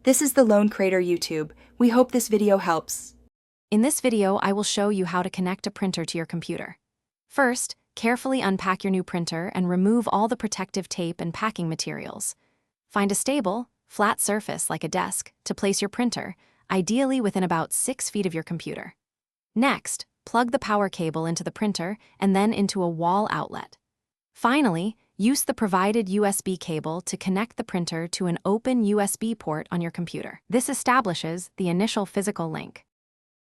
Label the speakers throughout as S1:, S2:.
S1: This is the Lone Crater YouTube. We hope this video helps.
S2: In this video, I will show you how to connect a printer to your computer. First, carefully unpack your new printer and remove all the protective tape and packing materials. Find a stable, flat surface like a desk to place your printer, ideally within about 6 feet of your computer. Next, plug the power cable into the printer and then into a wall outlet. Finally, use the provided USB cable to connect the printer to an open USB port on your computer. This establishes the initial physical link.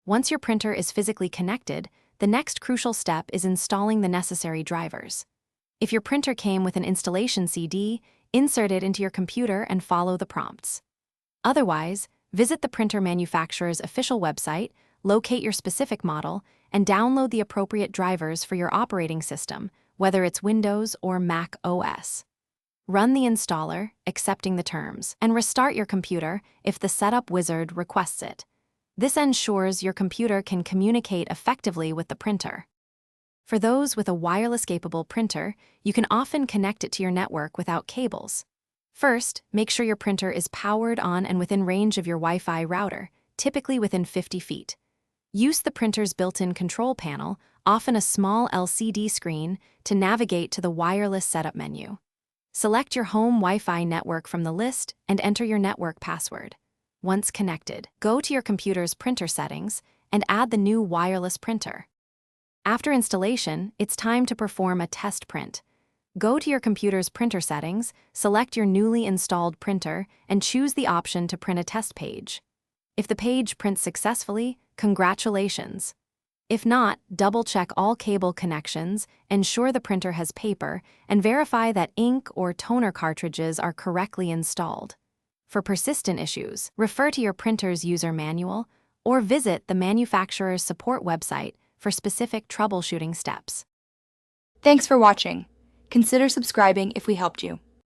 S2: Once your printer is physically connected, the next crucial step is installing the necessary drivers. If your printer came with an installation CD, insert it into your computer and follow the prompts. Otherwise, visit the printer manufacturer's official website, locate your specific model, and download the appropriate drivers for your operating system, whether it's Windows or Mac OS. Run the installer, accepting the terms, and restart your computer if the setup wizard requests it. This ensures your computer can communicate effectively with the printer. For those with a wireless-capable printer, you can often connect it to your network without cables. First, make sure your printer is powered on and within range of your Wi-Fi router, typically within 50 feet. Use the printer's built-in control panel, often a small LCD screen, to navigate to the wireless setup menu. Select your home Wi-Fi network from the list and enter your network password. Once connected, go to your computer's printer settings and add the new wireless printer. After installation, it's time to perform a test print. Go to your computer's printer settings, select your newly installed printer, and choose the option to print a test page. If the page prints successfully, congratulations. If not, double-check all cable connections, ensure the printer has paper, and verify that ink or toner cartridges are correctly installed. For persistent issues, refer to your printer's user manual or visit the manufacturer's support website for specific troubleshooting steps.
S1: Thanks for watching. Consider subscribing if we helped you.